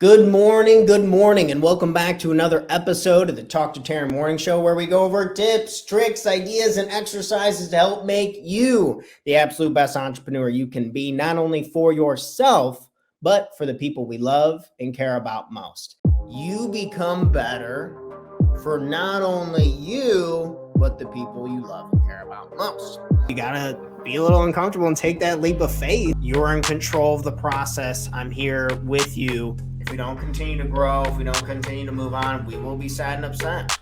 Good morning, and welcome back to another episode of the Talk to Taryn Morning Show, where we go over tips, tricks, ideas, and exercises to help make you the absolute best entrepreneur you can be, not only for yourself, but for the people we love and care about most. You become better for not only you, but the people you love and care about most. You gotta be a little uncomfortable and take that leap of faith. You're in control of the process. I'm here with you. If we don't continue to grow, if we don't continue to move on, we will be sad and upset.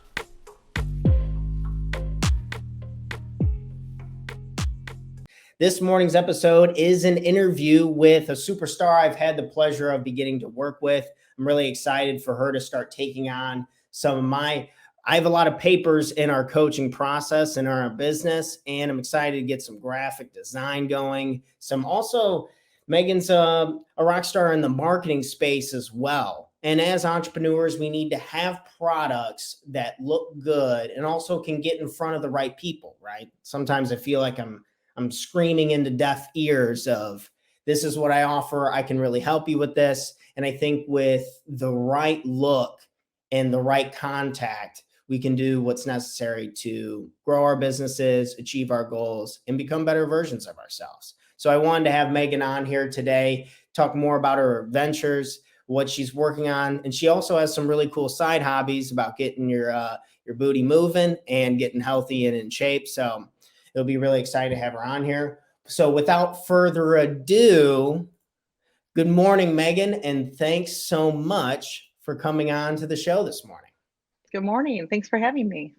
This morning's episode is an interview with a superstar I've had the pleasure of beginning to work with. I'm really excited for her to start taking on some of I have a lot of papers in our coaching process in our business, and I'm excited to get some graphic design going. Megan's a rock star in the marketing space as well. And as entrepreneurs, we need to have products that look good and also can get in front of the right people, right? Sometimes I feel like I'm screaming into deaf ears of, this is what I offer. I can really help you with this. And I think with the right look and the right contact, we can do what's necessary to grow our businesses, achieve our goals, and become better versions of ourselves. So I wanted to have Megan on here today, talk more about her ventures, what she's working on. And she also has some really cool side hobbies about getting your booty moving and getting healthy and in shape. So it'll be really exciting to have her on here. So without further ado, good morning, Megan, and thanks so much for coming on to the show this morning. Good morning. Thanks for having me.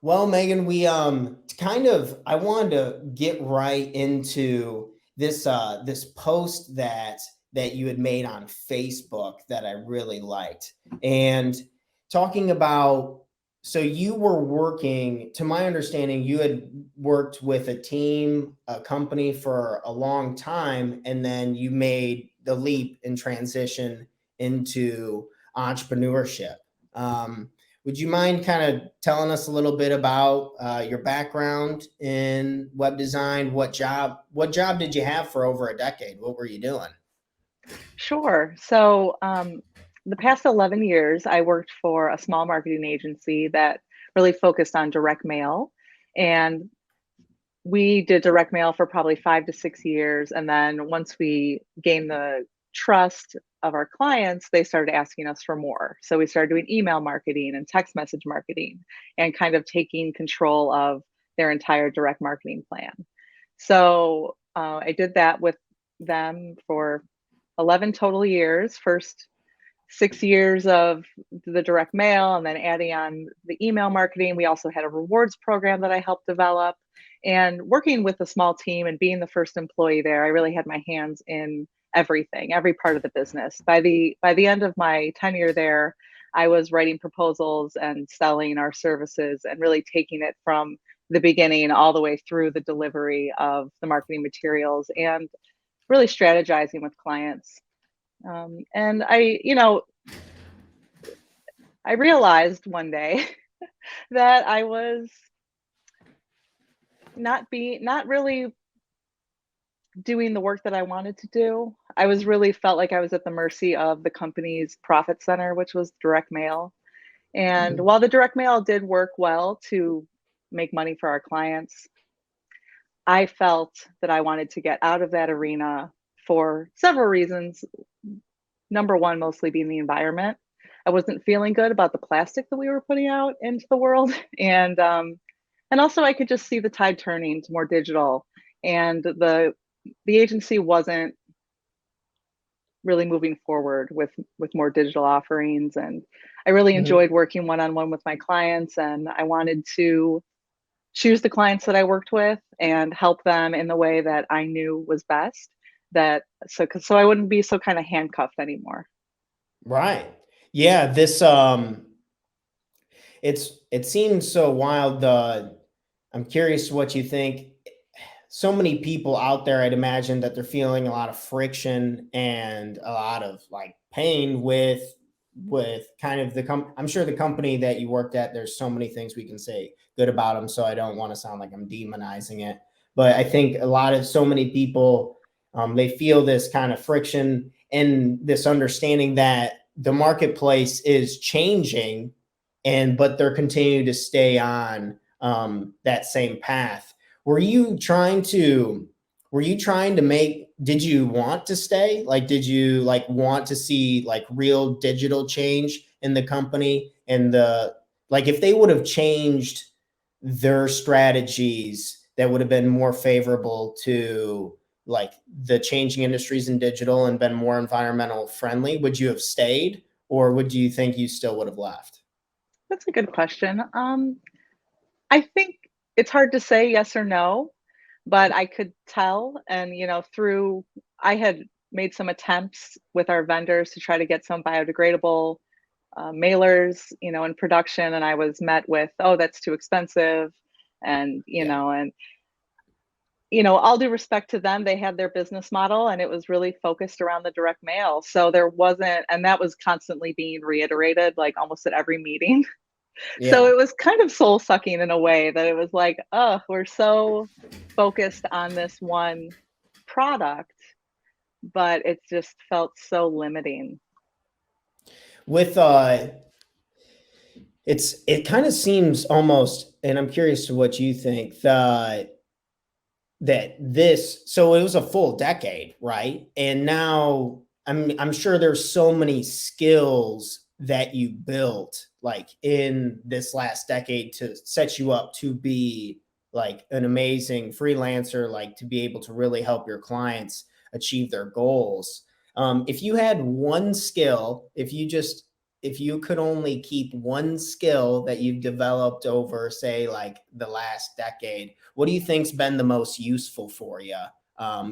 Well, Megan, I wanted to get right into this post that you had made on Facebook that I really liked, and talking about, so you were working, to my understanding, you had worked with a company for a long time, and then you made the leap and transition into entrepreneurship. Would you mind kind of telling us a little bit about your background in web design? What job did you have for over a decade? What were you doing? Sure. So, the past 11 years, I worked for a small marketing agency that really focused on direct mail. And we did direct mail for probably 5 to 6 years. And then once we gained the trust of our clients, they started asking us for more. So we started doing email marketing and text message marketing and kind of taking control of their entire direct marketing plan. So I did that with them for 11 total years. First 6 years of the direct mail, and then adding on the email marketing. We also had a rewards program that I helped develop. And working with a small team and being the first employee there, I really had my hands in everything, every part of the business. By the end of my tenure there, I was writing proposals and selling our services and really taking it from the beginning all the way through the delivery of the marketing materials and really strategizing with clients. And I realized one day that I was not really doing the work that I wanted to do. I was really felt like I was at the mercy of the company's profit center, which was direct mail. And Mhm. while the direct mail did work well to make money for our clients, I felt that I wanted to get out of that arena for several reasons. Number one, mostly being the environment. I wasn't feeling good about the plastic that we were putting out into the world, and also I could just see the tide turning to more digital, and the agency wasn't really moving forward with more digital offerings. And I really Mhm. enjoyed working one on one with my clients, and I wanted to choose the clients that I worked with and help them in the way that I knew was best. So I wouldn't be so kind of handcuffed anymore. Right. Yeah, it seems so wild. I'm curious what you think. So many people out there, I'd imagine that they're feeling a lot of friction and a lot of like pain with kind of I'm sure the company that you worked at, there's so many things we can say good about them, so I don't want to sound like I'm demonizing it, but I think so many people, they feel this kind of friction, and this understanding that the marketplace is changing, but they're continuing to stay on that same path. Were you trying to did you want to stay? Like, did you like want to see like real digital change in the company, and like if they would have changed their strategies that would have been more favorable to like the changing industries in digital and been more environmental friendly, would you have stayed, or would you think you still would have left? That's a good question. I think it's hard to say yes or no, but I could tell. And, through I had made some attempts with our vendors to try to get some biodegradable mailers, in production, and I was met with, "Oh, that's too expensive," and Yeah. all due respect to them, they had their business model, and it was really focused around the direct mail. So there wasn't, and that was constantly being reiterated, like almost at every meeting. So Yeah. it was kind of soul sucking in a way that it was like, oh, we're so focused on this one product, but it just felt so limiting. With it kind of seems almost, and I'm curious to what you think, that this, so it was a full decade, right? And now I'm sure there's so many skills that you built like in this last decade to set you up to be like an amazing freelancer, like to be able to really help your clients achieve their goals. If you had one skill, if you could only keep one skill that you've developed over, say, like the last decade, what do you think's been the most useful for you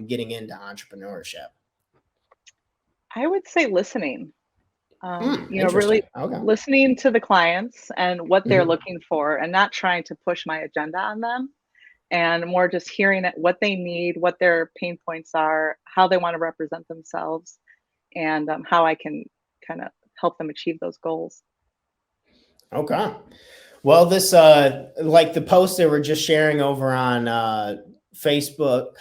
getting into entrepreneurship? I would say listening. Really Interesting. Okay. listening to the clients and what they're Mhm. looking for, and not trying to push my agenda on them, and more just hearing it, what they need, what their pain points are, how they want to represent themselves, and how I can kind of help them achieve those goals. Okay. Well, this like the post they were just sharing over on Facebook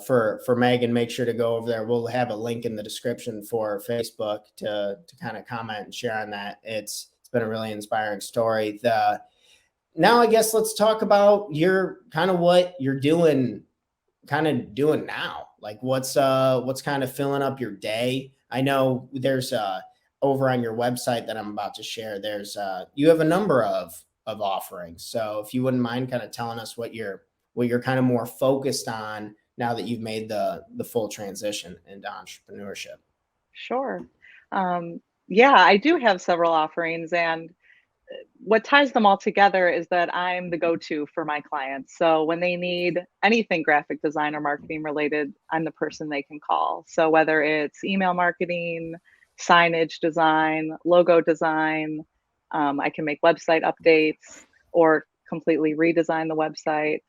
for Megan. Make sure to go over there. We'll have a link in the description for Facebook to kind of comment and share on that. It's been a really inspiring story. The Now I guess let's talk about your kind of what you're doing now. Like what's kind of filling up your day. I know there's over on your website that I'm about to share, there's you have a number of offerings. So if you wouldn't mind kind of telling us what you're kind of more focused on now that you've made the full transition into entrepreneurship. Sure. Yeah, I do have several offerings, and what ties them all together is that I'm the go-to for my clients. So when they need anything graphic design or marketing related, I'm the person they can call. So whether it's email marketing, signage design, logo design, I can make website updates or completely redesign the website,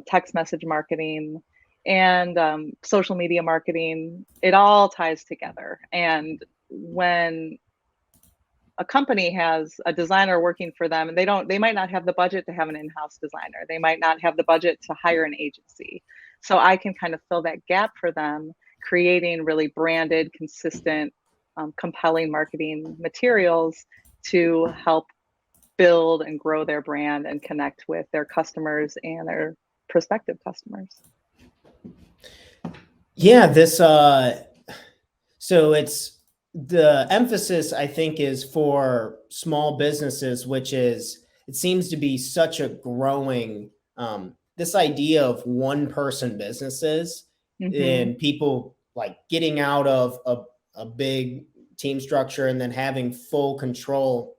text message marketing, and social media marketing. It all ties together. And when a company has a designer working for them, and they might not have the budget to have an in-house designer, they might not have the budget to hire an agency, so I can kind of fill that gap for them, creating really branded, consistent, compelling marketing materials to help build and grow their brand and connect with their customers and their prospective customers. Yeah, this so it's the emphasis I think is for small businesses, which is it seems to be such a growing this idea of one person businesses Hmm. and people like getting out of a big team structure and then having full control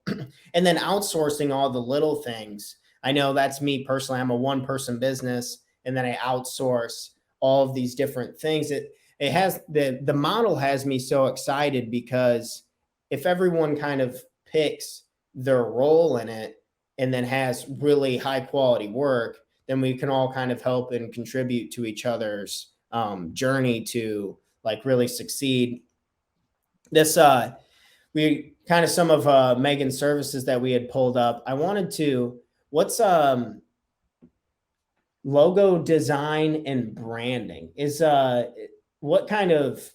and then outsourcing all the little things. I know that's me personally. I'm a one person business and then I outsource all of these different things. It has the model has me so excited because if everyone kind of picks their role in it and then has really high quality work, then we can all kind of help and contribute to each other's journey to like really succeed. This we kind of some of Megan's services that we had pulled up. I wanted to what's logo design and branding is what kind of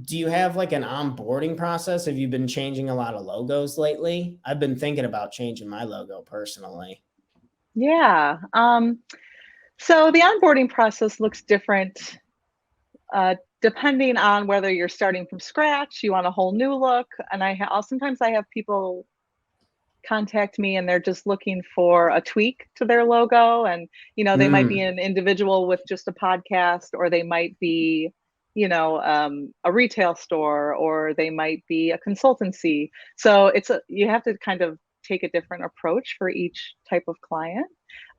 do you have like an onboarding process? Have you been changing a lot of logos lately? I've been thinking about changing my logo personally. Yeah. So the onboarding process looks different depending on whether you're starting from scratch, you want a whole new look. And sometimes I have people contact me and they're just looking for a tweak to their logo. And, they might be Mm, an individual with just a podcast, or they might be, a retail store, or they might be a consultancy. So you have to kind of take a different approach for each type of client.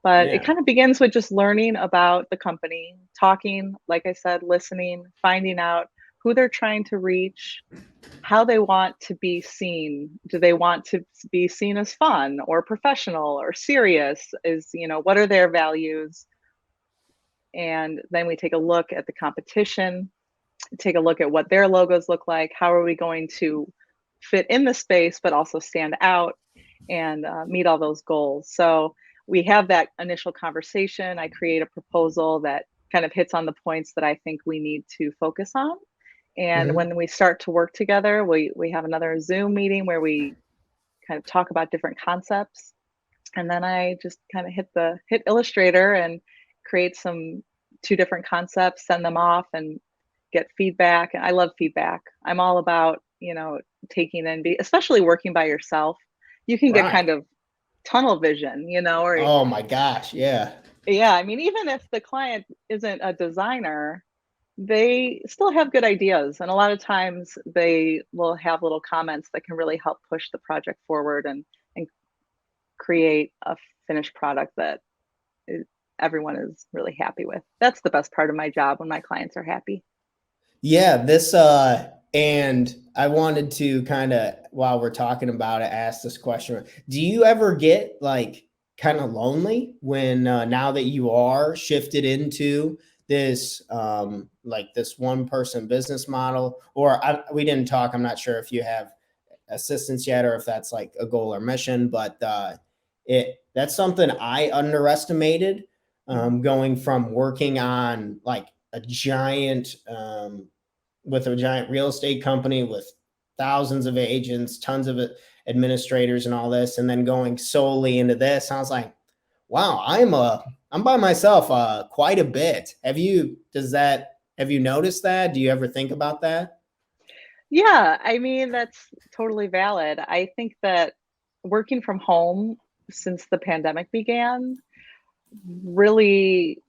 But it yeah. kind of begins with just learning about the company, talking, like I said, listening, finding out who they're trying to reach, how they want to be seen. Do they want to be seen as fun or professional or serious? What are their values? And then we take a look at the competition, take a look at what their logos look like. How are we going to fit in the space, but also stand out and meet all those goals? So we have that initial conversation. I create a proposal that kind of hits on the points that I think we need to focus on. And Mhm. when we start to work together, we have another Zoom meeting where we kind of talk about different concepts. And then I just kind of hit Illustrator and create two different concepts, send them off and get feedback. And I love feedback. I'm all about, taking in, especially working by yourself. You can get Right. kind of tunnel vision, or Oh my gosh. Yeah. yeah, I mean, even if the client isn't a designer, they still have good ideas. And a lot of times they will have little comments that can really help push the project forward and create a finished product that is, everyone is really happy with. That's the best part of my job, when my clients are happy. Yeah, and I wanted to kind of, while we're talking about it, ask this question. Do you ever get like kind of lonely when now that you are shifted into this like this one person business model? Or we didn't talk, I'm not sure if you have assistance yet or if that's like a goal or mission, but it that's something I underestimated, Mhm. going from working on like a giant with a giant real estate company with thousands of agents, tons of administrators and all this, and then going solely into this. I was like, wow, I'm by myself quite a bit. Have you noticed that? Do you ever think about that? Yeah, I mean, that's totally valid. I think that working from home since the pandemic began really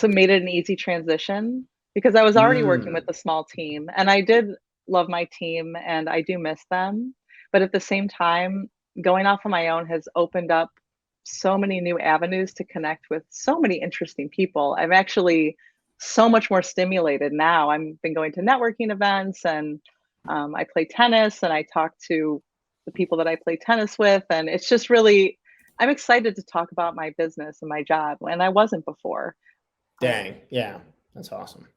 made it an easy transition, because I was already working with Mm, a small team and I did love my team and I do miss them. But at the same time, going off on my own has opened up so many new avenues to connect with so many interesting people. I'm actually so much more stimulated now. I've been going to networking events, and I play tennis and I talk to the people that I play tennis with. And it's just really, I'm excited to talk about my business and my job, and I wasn't before. dang, yeah, that's awesome.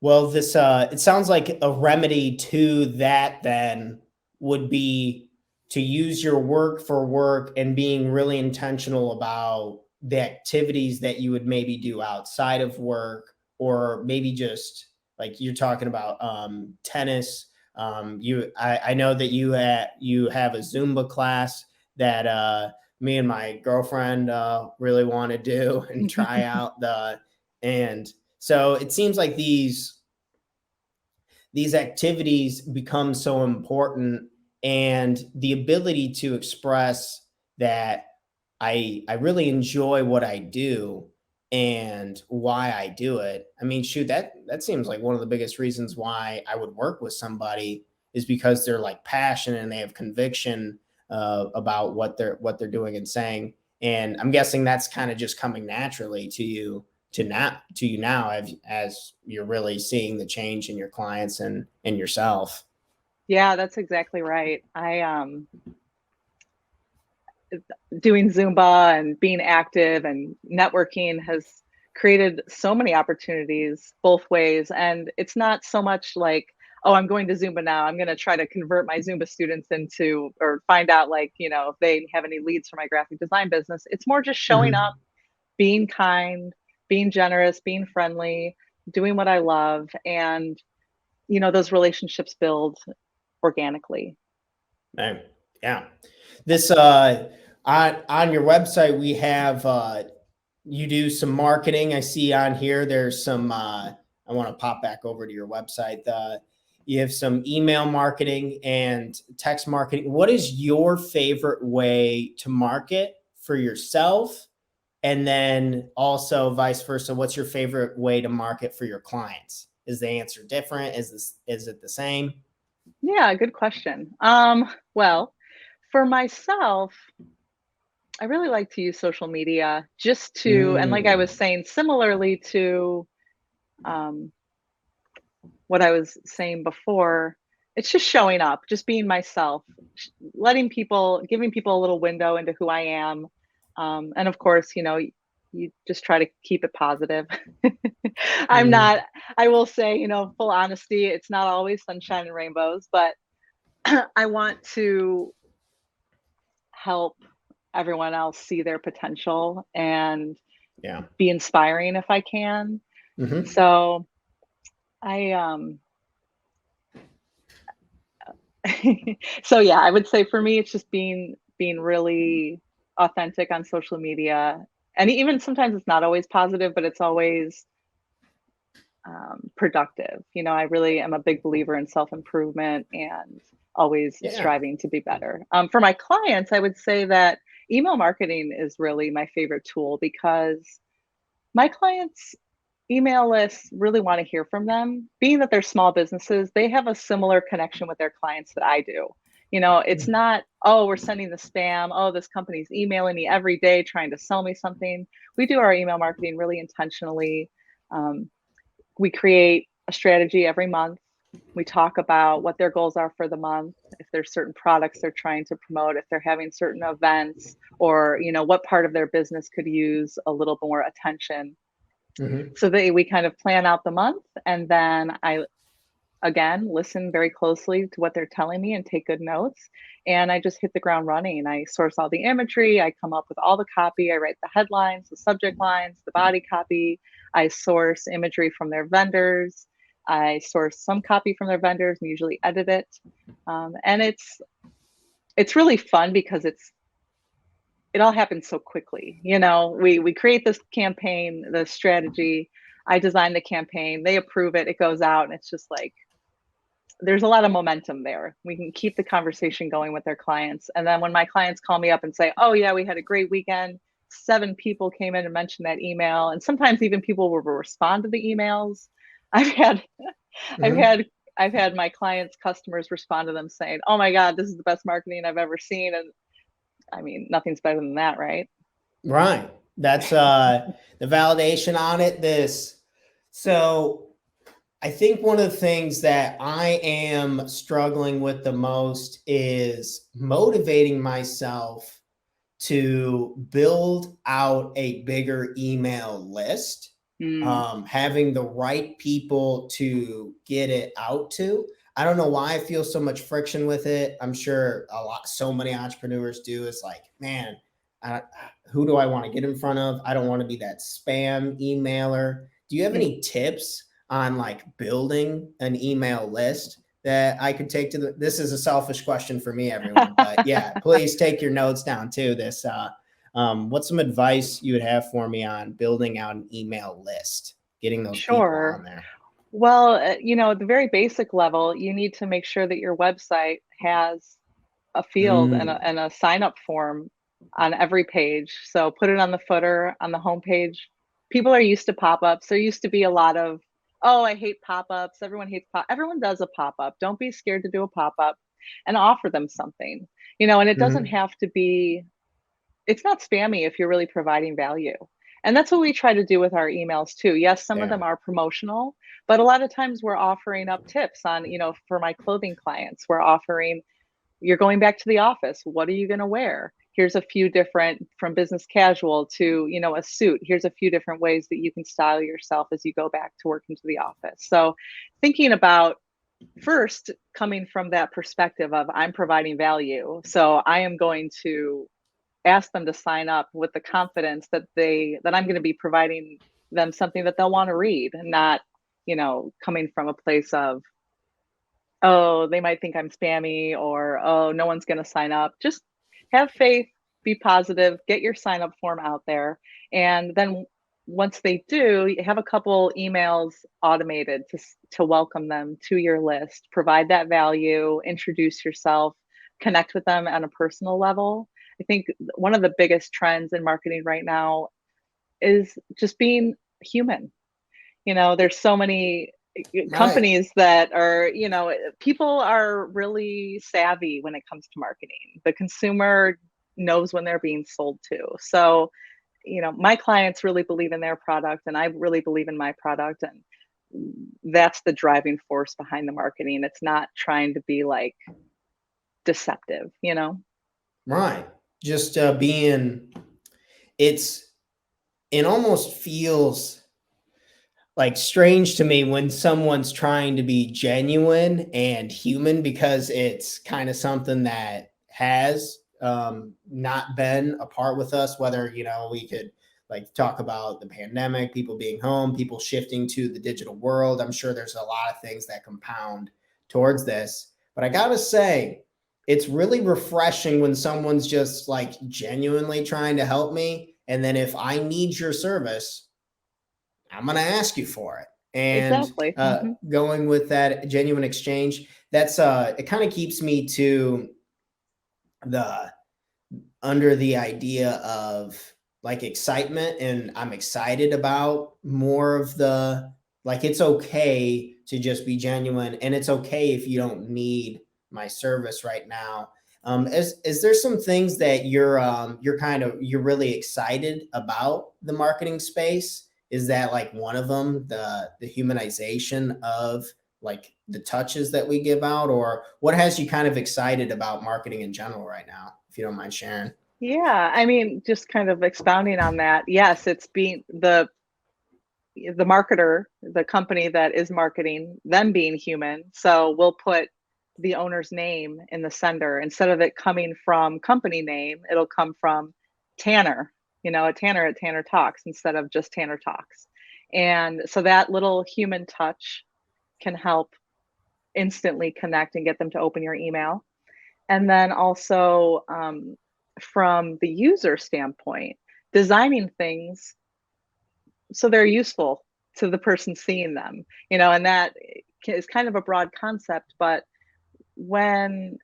Well, this it sounds like a remedy to that then would be to use your work for work and being really intentional about the activities that you would maybe do outside of work, or maybe just like you're talking about tennis. I know that you have a Zumba class that me and my girlfriend really want to do and try out and so it seems like these activities become so important, and the ability to express that I really enjoy what I do and why I do it. I mean, shoot, that seems like one of the biggest reasons why I would work with somebody is because they're like passionate and they have conviction about what they're doing and saying. And I'm guessing that's kind of just coming naturally to you now as you're really seeing the change in your clients and yourself. Yeah, that's exactly right. Doing Zumba and being active and networking has created so many opportunities both ways. And it's not so much like, oh, I'm going to Zumba now, I'm going to try to convert my Zumba students into, or find out, like, if they have any leads for my graphic design business. It's more just showing up, Mhm. being kind, being generous, being friendly, doing what I love. And those relationships build organically. Right. Yeah. This on your website we have you do some marketing. I see on here there's some I want to pop back over to your website. You have some email marketing and text marketing. What is your favorite way to market for yourself? And then also vice versa, what's your favorite way to market for your clients? Is the answer different? Is it the same? Yeah, good question. Well, for myself, I really like to use social media just to, and like I was Mm, saying, similarly to um, what I was saying before, it's just showing up, just being myself, giving people a little window into who I am. And of course, you just try to keep it positive. I'm mm, not, I will say, full honesty, it's not always sunshine and rainbows, but I want to help everyone else see their potential and yeah. be inspiring if I can. Hmm. So I so yeah, I would say for me it's just being really authentic on social media. And even sometimes it's not always positive, but it's always productive. I really am a big believer in self-improvement and always Yeah. striving to be better. For my clients, I would say that email marketing is really my favorite tool because my clients email lists really want to hear from them. Being that they're small businesses, they have a similar connection with their clients that I do. It's not, oh, we're sending the spam. Oh, this company's emailing me every day trying to sell me something. We do our email marketing really intentionally. Um, we create a strategy every month. We talk about what their goals are for the month, if there's certain products they're trying to promote, if they're having certain events, or what part of their business could use a little more attention. Hmm. So we kind of plan out the month, and then I again listen very closely to what they're telling me and take good notes. And I just hit the ground running. I source all the imagery, I come up with all the copy, I write the headlines, the subject lines, the body copy. I source imagery from their vendors. I source some copy from their vendors and usually edit it. And it's really fun because it all happens so quickly. We create this campaign, the strategy. I design the campaign, they approve it, it goes out, and it's just like there's a lot of momentum there. We can keep the conversation going with their clients. And then when my clients call me up and say, "Oh yeah, we had a great weekend. 7 people came in and mentioned that email." And sometimes even people will respond to the emails. I've had I've Hmm. had I've had my clients' customers respond to them saying, "Oh my God, this is the best marketing I've ever seen." And I mean, nothing's better than that, right? Right. That's the validation on it. So I think one of the things that I am struggling with the most is motivating myself to build out a bigger email list, Mm, having the right people to get it out to. I don't know why I feel so much friction with it. I'm sure so many entrepreneurs do. It's like, man, I, who do I want to get in front of? I don't want to be that spam emailer. Do you have mm. any tips on like building an email list that I could take to this is a selfish question for me, everyone, but yeah, please take your notes down too. What's some advice you would have for me on building out an email list, getting those people on Sure. there? Well, at the very basic level, you need to make sure that your website has a field and Mm, a sign up form on every page. So put it on the footer, on the homepage. People are used to pop ups. There used to be a lot of, oh, I hate pop ups. Everyone hates everyone does a pop up. Don't be scared to do a pop up and offer them something. And it doesn't mhm, have to be, it's not spammy if you're really providing value. And that's what we try to do with our emails too. Yes, some of yeah. them are promotional, but a lot of times we're offering up tips on, for my clothing clients, we're offering, you're going back to the office. What are you going to wear? Here's a few different, from business casual to, a suit. Here's a few different ways that you can style yourself as you go back to work into the office. So thinking about first coming from that perspective of I'm providing value. So I am going to ask them to sign up with the confidence that I'm going to be providing them something that they'll want to read, and not, coming from a place of oh, they might think I'm spammy, or, oh, no one's going to sign up. Just have faith, be positive, get your sign up form out there. And then once they do, you have a couple emails automated to welcome them to your list, provide that value, introduce yourself, connect with them on a personal level. I think one of the biggest trends in marketing right now is just being human. There's so many Right. companies that are, people are really savvy when it comes to marketing. The consumer knows when they're being sold to. So, my clients really believe in their product, and I really believe in my product. And that's the driving force behind the marketing. It's not trying to be like deceptive. Right. Just being, it's, it almost feels like strange to me when someone's trying to be genuine and human, because it's kind of something that has not been a part with us. Whether, we could like talk about the pandemic, people being home, people shifting to the digital world. I'm sure there's a lot of things that compound towards this, but I gotta say, it's really refreshing when someone's just like genuinely trying to help me, and then if I need your service, I'm going to ask you for it. And Exactly. Hmm. going with that genuine exchange, that's it kind of keeps me to the under the idea of like excitement, and I'm excited about more of the, like, it's okay to just be genuine, and it's okay if you don't need my service right now. Is there some things that you're really excited about the marketing space? Is that like one of them, the humanization of like the touches that we give out, or what has you kind of excited about marketing in general right now, if you don't mind sharing? Yeah, I mean, just kind of expounding on that. Yes, it's being the marketer, the company that is marketing, them being human. So we'll put the owner's name in the sender. Instead of it coming from company name, it'll come from Tanner, a Tanner at Tanner Talks instead of just Tanner Talks. And so that little human touch can help instantly connect and get them to open your email. And then also, from the user standpoint, designing things so they're useful to the person seeing them, and that is kind of a broad concept. But when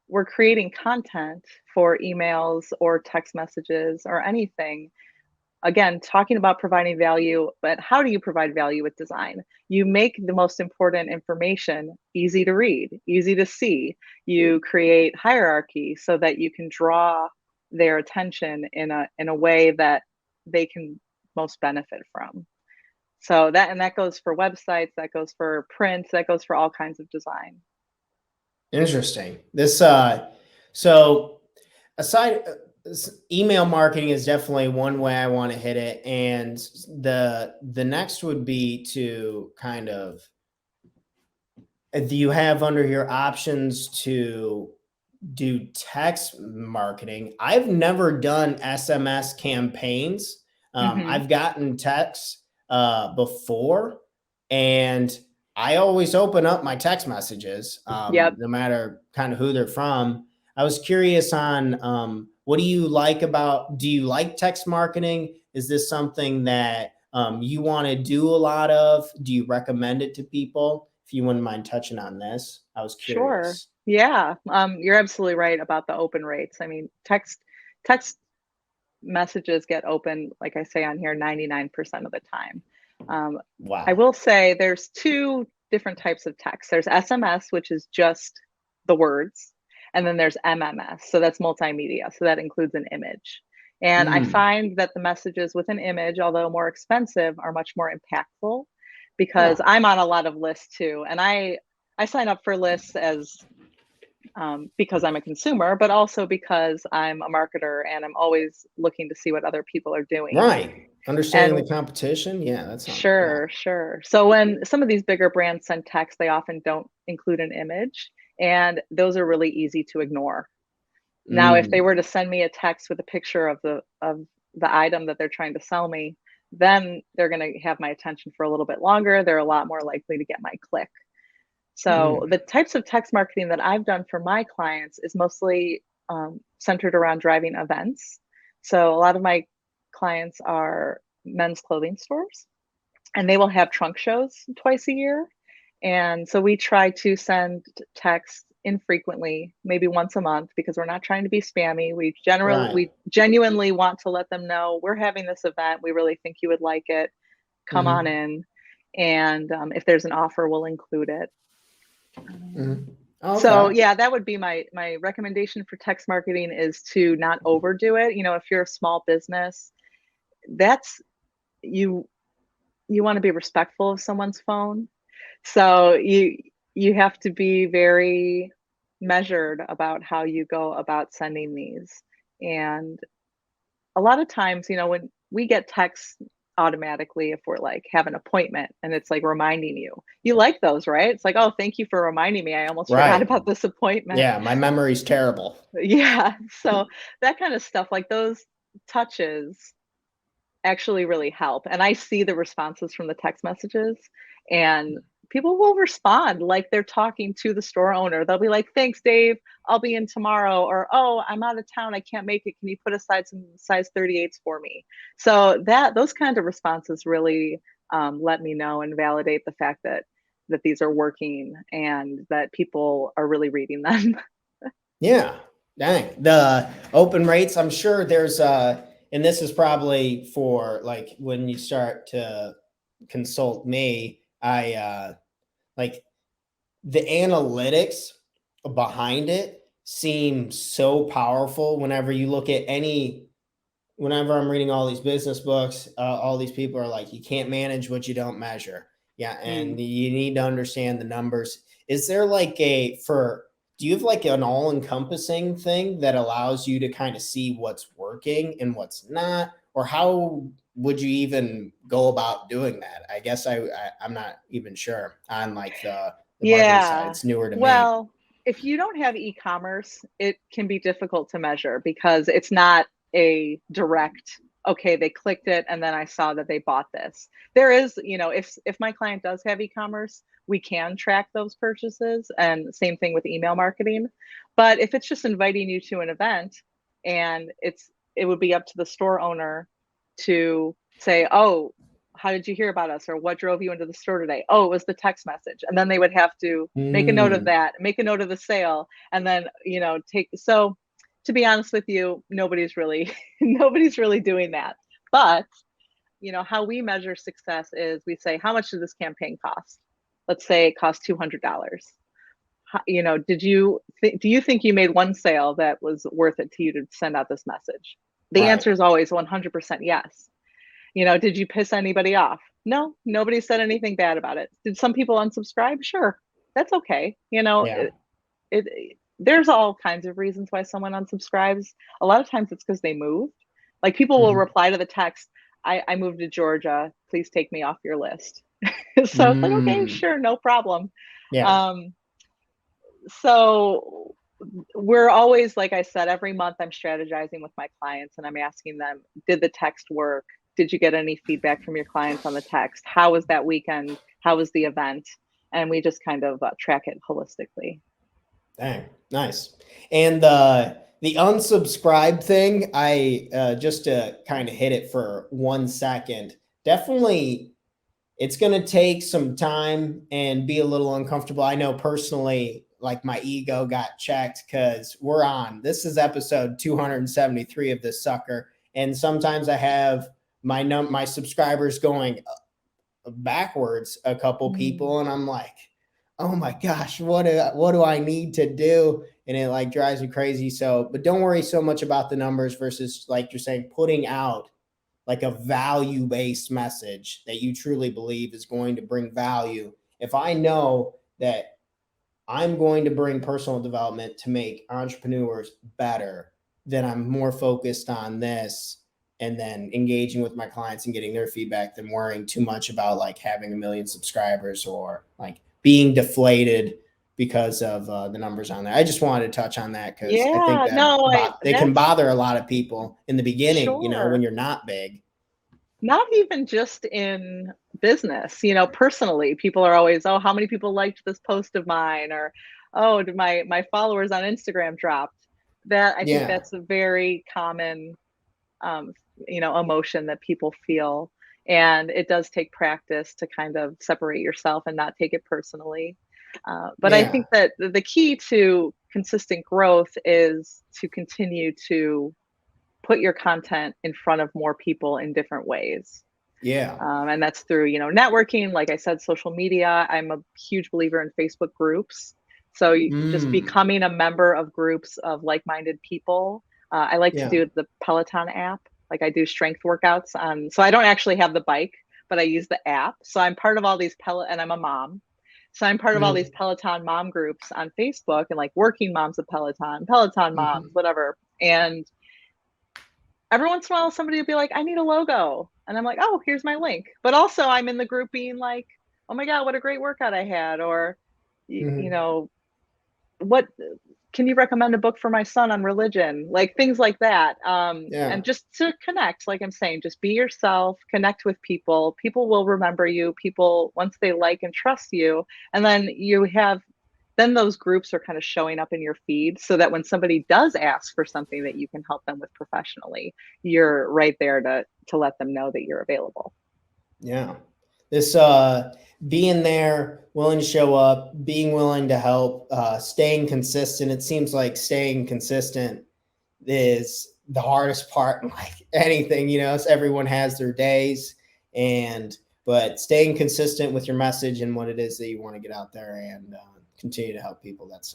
we're creating content for emails or text messages or anything, again, talking about providing value, but how do you provide value with design? You make the most important information easy to read, easy to see. You create hierarchy so that you can draw their attention in a way that they can most benefit from. So that goes for websites, that goes for print, that goes for all kinds of design. Interesting. So aside, email marketing is definitely one way I want to hit it, and the next would be to kind of, do you have under your options to do text marketing? I've never done SMS campaigns. Hmm. I've gotten texts before, and I always open up my text messages, Yep. no matter kind of who they're from. I was curious on what do you like about? Do you like text marketing? Is this something that you want to do a lot of? Do you recommend it to people? If you wouldn't mind touching on this, I was Sure. curious. Yeah. You're absolutely right about the open rates. I mean, text messages get open, like I say on here, 99% of the time. Um, I Wow. will say there's two different types of text. There's SMS, which is just the words, and then there's MMS. So that's multimedia. So that includes an image. And I Mm. find that the messages with an image, although more expensive, are much more impactful because Huh. I'm on a lot of lists too. And I sign up for lists as because I'm a consumer, but also because I'm a marketer and I'm always looking to see what other people are doing. Right. Understanding the And competition. Yeah, that's not, yeah. sure, sure. So when some of these bigger brands send text, they often don't include an image, and those are really easy to ignore. Now, if they Mm. were to send me a text with a picture of the item that they're trying to sell me, then they're going to have my attention for a little bit longer. They're a lot more likely to get my click. So the types of text marketing that I've done for my clients is mostly centered around driving events. So a lot of my clients are men's clothing stores, and they will have trunk shows twice a year. And so we try to send text infrequently, maybe once a month, because we're not trying to be spammy. Right. We genuinely want to let them know we're having this event. We really think you would like it. Come on Mhm. in. And if there's an offer, we'll include it. Mhm. So Okay. yeah, that would be my recommendation for text marketing, is to not overdo it. You know, if you're a small business, that's you you want to be respectful of someone's phone. So you have to be very measured about how you go about sending these. And a lot of times, you know, when we get texts automatically, if we're like have an appointment and it's like reminding you, you like those, right? It's like, oh, thank you for reminding me. I almost forgot Right. about this appointment. Yeah, my memory's terrible. Yeah. So that kind of stuff, like those touches actually really help. And I see the responses from the text messages, and people will respond like they're talking to the store owner. They'll be like, "Thanks, Dave. I'll be in tomorrow." Or, "Oh, I'm out of town. I can't make it. Can you put aside some size 38s for me?" So that those kinds of responses really let me know and validate the fact that these are working and that people are really reading them. Yeah. Dang. The open rates, I'm sure there's and this is probably for like when you start to consult me, I like the analytics behind it seem so powerful whenever you look at any whenever I'm reading all these business books, all these people are like, you can't manage what you don't measure. Yeah. Mm. And you need to understand the numbers. Is there like do you have like an all encompassing thing that allows you to kind of see what's working and what's not? Or how would you even go about doing that? I guess I'm not even sure on like the marketing side. Yeah. It's newer to me. Well, if you don't have e-commerce, it can be difficult to measure because it's not a direct, okay, they clicked it and then I saw that they bought this. There is, you know, if my client does have e-commerce, we can track those purchases, and same thing with email marketing. But if it's just inviting you to an event, and it would be up to the store owner to say, "Oh, how did you hear about us?" Or, "What drove you into the store today?" "Oh, it was the text message." And then they would have to make a note of Mm, that, make a note of the sale, and then, you know, take so to be honest with you, nobody's really nobody's really doing that. But, you know, how we measure success is we say, "How much did this campaign cost?" Let's say it cost $200. You know, do you think you made one sale that was worth it to you to send out this message? The right. answer is always 100% yes. You know, did you piss anybody off? No, nobody said anything bad about it. Did some people unsubscribe? Sure. That's okay. You know, Yeah. there's all kinds of reasons why someone unsubscribes. A lot of times it's because they moved. Like people will Mhm. reply to the text, I moved to Georgia. Please take me off your list. So it's like, okay, Mm, sure, no problem. yeah. Um, so we're always, like I said, every month I'm strategizing with my clients and I'm asking them, did the text work? Did you get any feedback from your clients on the text? How was that weekend? How was the event? And we just kind of track it holistically. Dang, nice. And the unsubscribe thing, I just to kind of hit it for 1 second, definitely it's going to take some time and be a little uncomfortable. I know personally, like my ego got checked because this is episode 273 of this sucker. And sometimes I have my subscribers going backwards a couple Mm. people and I'm like, oh my gosh, what do I need to do? And it like drives me crazy. So, but don't worry so much about the numbers versus like you're saying, putting out like a value based message that you truly believe is going to bring value. If I know that I'm going to bring personal development to make entrepreneurs better, then I'm more focused on this and then engaging with my clients and getting their feedback than worrying too much about like having a million subscribers or like being deflated because of the numbers on there. I just wanted to touch on that because I think Yeah, that no, they can that's bother a lot of people in the beginning, when sure. you're not big. Not even just in business, personally, people are always, "Oh, how many people liked this post of mine?" Or, "Oh, did my followers on Instagram dropped?" I think Yeah. that's a very common, um, emotion that people feel, and it does take practice to kind of separate yourself and not take it personally. But I Yeah. think that the key to consistent growth is to continue to put your content in front of more people in different ways. Yeah. And that's through, networking, like I said, social media. I'm a huge believer in Facebook groups. So just Mm. becoming a member of groups of like-minded people. I like to Yeah. do the Peloton app. Like I do strength workouts on, so I don't actually have the bike, but I use the app. So I'm part of all these and I'm a mom. So I'm part of all these Mm. Peloton mom groups on Facebook and like working moms of Peloton, Peloton moms, Mhm. whatever. And every once in a while somebody will be like, I need a logo. And I'm like, oh, here's my link. But also I'm in the group being like, oh my God, what a great workout I had. Or, you Mhm. know, what can you recommend a book for my son on religion? Like things like that. And Yeah. just to connect, like I'm saying, just be yourself, connect with people. People will remember you. People, once they like and trust you, and then those groups are kind of showing up in your feed so that when somebody does ask for something that you can help them with professionally, you're right there to let them know that you're available. Yeah. This being there, willing to show up, being willing to help, staying consistent. It seems like staying consistent is the hardest part in like anything, so everyone has their days, and but staying consistent with your message and what it is that you want to get out there and continue to help people. That's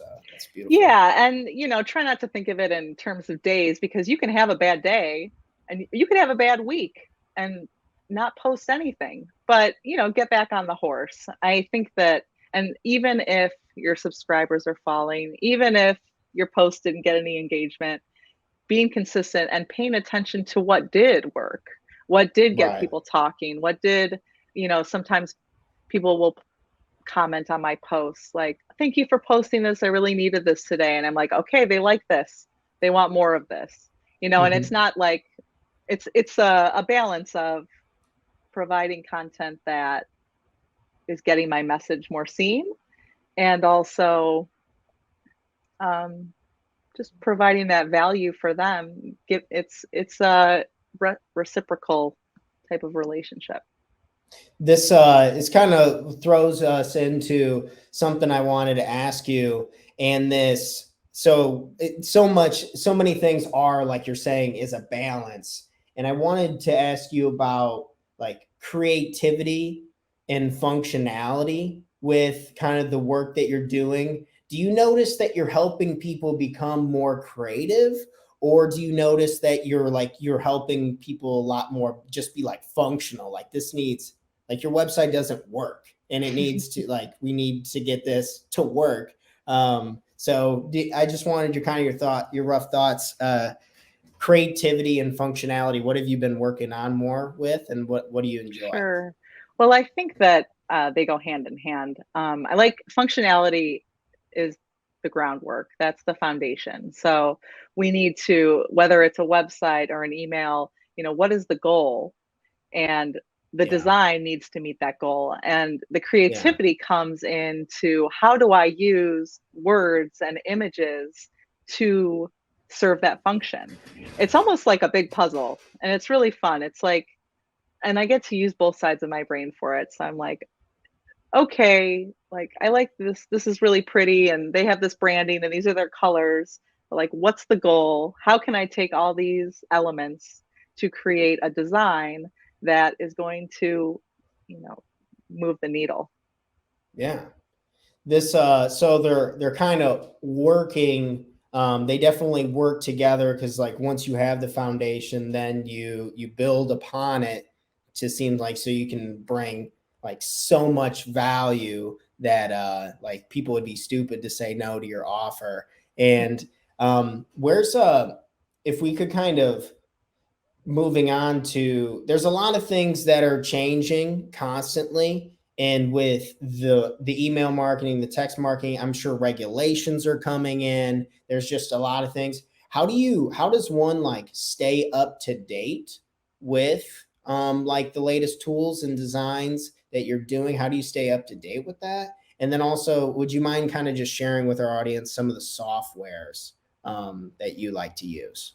beautiful. Yeah, and try not to think of it in terms of days because you can have a bad day and you can have a bad week and not post anything. But, get back on the horse. I think that and even if your subscribers are falling, even if your post didn't get any engagement, being consistent and paying attention to what did work, what did get Right. people talking, what did, sometimes people will comment on my posts like, thank you for posting this. I really needed this today. And I'm like, okay, they like this. They want more of this. And it's Hmm. not like it's a balance of providing content that is getting my message more seen and also um, just providing that value for them. It's a reciprocal type of relationship. This is kind of throws us into something I wanted to ask you. And this, so many things are like you're saying is a balance. And I wanted to ask you about like creativity and functionality with kind of the work that you're doing. Do you notice that you're helping people become more creative? Or do you notice that you're helping people a lot more just be like functional? Like this needs like your website doesn't work and it needs to like we need to get this to work. I just wanted your kind of your rough thoughts, creativity and functionality. What have you been working on more with, and what do you enjoy? Sure. Well, I think that they go hand in hand. I like functionality is the groundwork. That's the foundation. So we need to, whether it's a website or an email, what is the goal? And the Yeah. design needs to meet that goal. And the Yeah. creativity comes into how do I use words and images to serve that function? It's almost like a big puzzle and it's really fun. It's like, and I get to use both sides of my brain for it. So I'm like, okay, like I like this. This is really pretty, and they have this branding, and these are their colors. But like, what's the goal? How can I take all these elements to create a design that is going to, you know, move the needle? Yeah. This so they're kind of working, they definitely work together because like once you have the foundation then you build upon it to seem like so you can bring like so much value that like people would be stupid to say no to your offer. And where's if we could kind of moving on to there's a lot of things that are changing constantly, and with the email marketing, the text marketing, I'm sure regulations are coming in. There's just a lot of things. How does one like stay up to date with like the latest tools and designs that you're doing? How do you stay up to date with that? And then also, would you mind kind of just sharing with our audience some of the softwares that you like to use?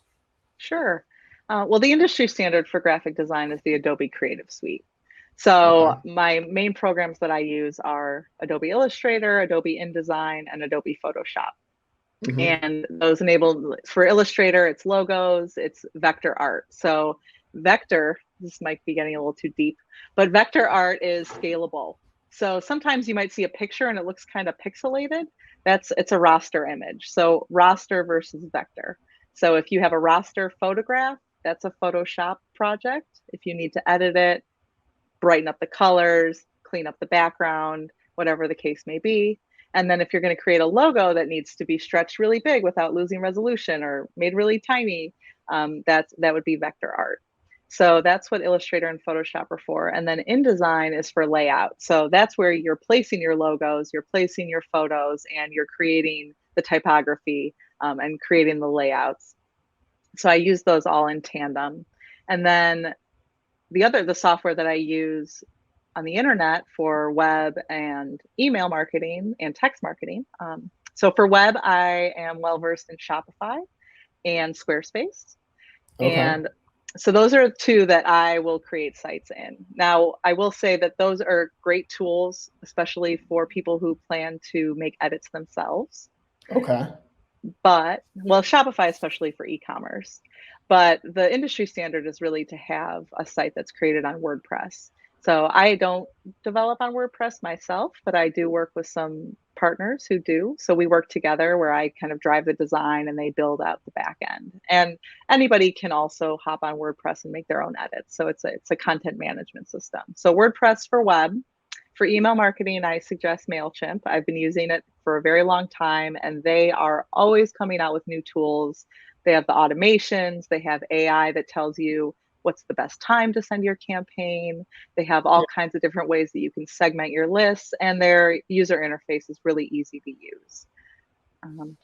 Sure. Well, the industry standard for graphic design is the Adobe Creative Suite. Okay. So my main programs that I use are Adobe Illustrator, Adobe InDesign, and Adobe Photoshop. Hmm. And those enable, for Illustrator, it's logos, it's vector art. So vector, this might be getting a little too deep, but vector art is scalable. So sometimes you might see a picture and it looks kind of pixelated. It's a raster image. So raster versus vector. So if you have a raster photograph, that's a Photoshop project. If you need to edit it, brighten up the colors, clean up the background, whatever the case may be. And then if you're going to create a logo that needs to be stretched really big without losing resolution or made really tiny, that would be vector art. So that's what Illustrator and Photoshop are for. And then InDesign is for layout. So that's where you're placing your logos, you're placing your photos, and you're creating the typography and creating the layouts. So I use those all in tandem. And then the software that I use on the internet for web and email marketing and text marketing. So for web, I am well versed in Shopify and Squarespace. Okay. And so those are two that I will create sites in. Now, I will say that those are great tools, especially for people who plan to make edits themselves. Okay. But, well, Shopify, especially for e-commerce. But the industry standard is really to have a site that's created on WordPress. So I don't develop on WordPress myself, but I do work with some partners who do. So we work together where I kind of drive the design and they build out the back end. And anybody can also hop on WordPress and make their own edits. So it's a content management system. So WordPress for web. For email marketing, I suggest MailChimp. I've been using it for a very long time, and they are always coming out with new tools. They have the automations, they have AI that tells you what's the best time to send your campaign. They have all Yeah. kinds of different ways that you can segment your lists, and their user interface is really easy to use. And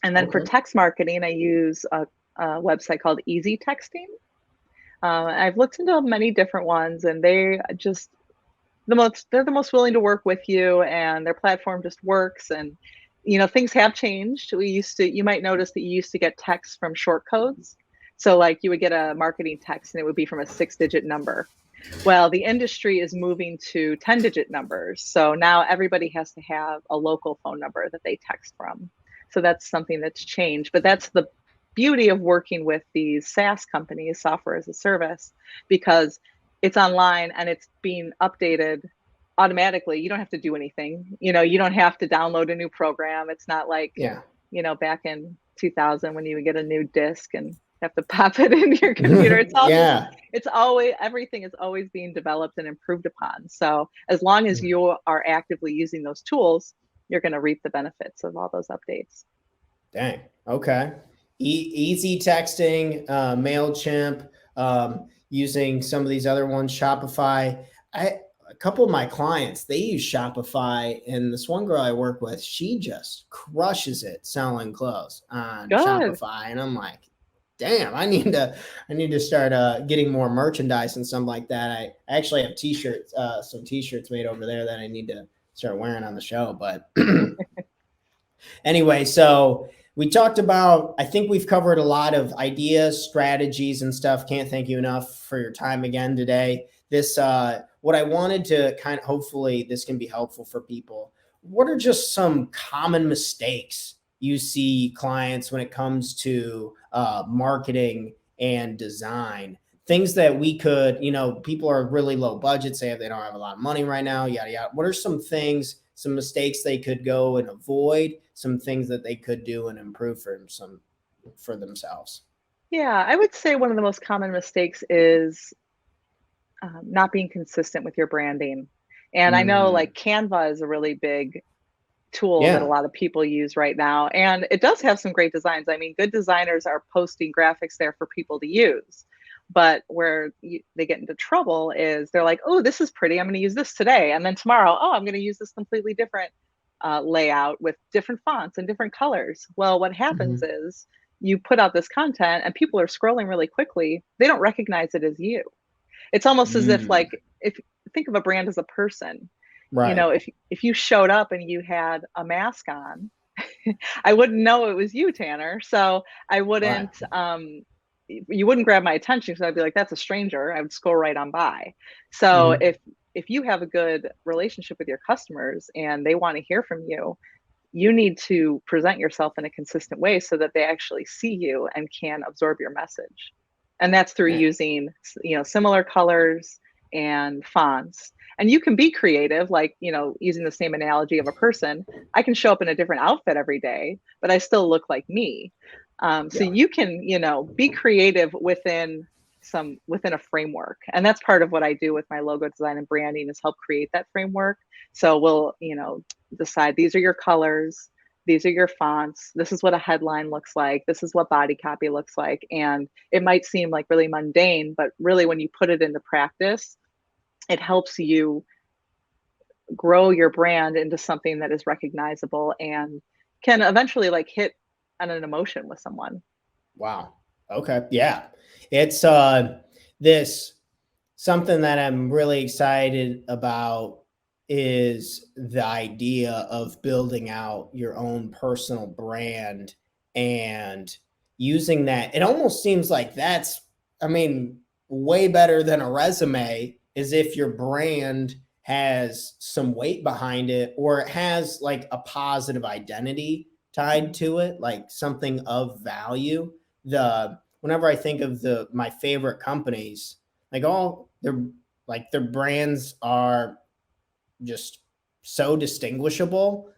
then for Okay. text marketing, I use a website called Easy Texting. I've looked into many different ones, and they're the most willing to work with you, and their platform just works. And things have changed. You might notice that you used to get texts from short codes. So like you would get a marketing text and it would be from a 6-digit number. Well, the industry is moving to 10-digit numbers. So now everybody has to have a local phone number that they text from. So that's something that's changed. But that's the beauty of working with these SaaS companies, software as a service, because it's online and it's being updated automatically. You don't have to do anything. You don't have to download a new program. It's not like, Yeah. back in 2000 when you would get a new disk and have to pop it into your computer. Yeah. It's always, everything is always being developed and improved upon. So as long as you are actively using those tools, you're going to reap the benefits of all those updates. Dang. Okay. Easy texting, MailChimp, using some of these other ones, Shopify. A couple of my clients, they use Shopify, and this one girl I work with, she just crushes it selling clothes on Good. Shopify. And I'm like, damn, I need to start getting more merchandise and something like that. I actually have t-shirts, some t-shirts made over there that I need to start wearing on the show. But anyway, so we talked about, I think we've covered a lot of ideas, strategies, and stuff. Can't thank you enough for your time again today. What I wanted to kind of, hopefully this can be helpful for people. What are just some common mistakes you see clients when it comes to marketing and design? Things that we could, people are really low budget, say if they don't have a lot of money right now, yada, yada. What are some things, some mistakes they could go and avoid, some things that they could do and improve for themselves? Yeah, I would say one of the most common mistakes is not being consistent with your branding. And I know Mm, like Canva is a really big tool that a yeah. lot of people use right now. And it does have some great designs. I mean, good designers are posting graphics there for people to use. But where they get into trouble is they're like, oh, this is pretty. I'm going to use this today. And then tomorrow, oh, I'm going to use this completely different layout with different fonts and different colors. Well, what happens Mhm. is you put out this content and people are scrolling really quickly. They don't recognize it as you. It's almost as if Mm, like if think of a brand as a person, you know, right. if you showed up and you had a mask on, I wouldn't know it was you, Tanner. So I Right. wouldn't you wouldn't grab my attention because I'd be like, that's a stranger. I would scroll right on by. So Mhm. if you have a good relationship with your customers and they want to hear from you, you need to present yourself in a consistent way so that they actually see you and can absorb your message. And that's through Yeah. using, you know, similar colors and fonts. And you can be creative, like, you know, using the same analogy of a person. I can show up in a different outfit every day, but I still look like me. So Yeah. you can, you know, be creative within a framework. And that's part of what I do with my logo design and branding is help create that framework. So we'll, you know, decide these are your colors, these are your fonts, this is what a headline looks like, this is what body copy looks like. And it might seem like really mundane, but really when you put it into practice, it helps you grow your brand into something that is recognizable and can eventually like hit on an emotion with someone. Wow. Okay. Yeah. It's this something that I'm really excited about is the idea of building out your own personal brand and using that. It almost seems like that's, I mean, way better than a resume is if your brand has some weight behind it or it has like a positive identity tied to it, like something of value. The whenever I think of the my favorite companies, like all their brands are just so distinguishable,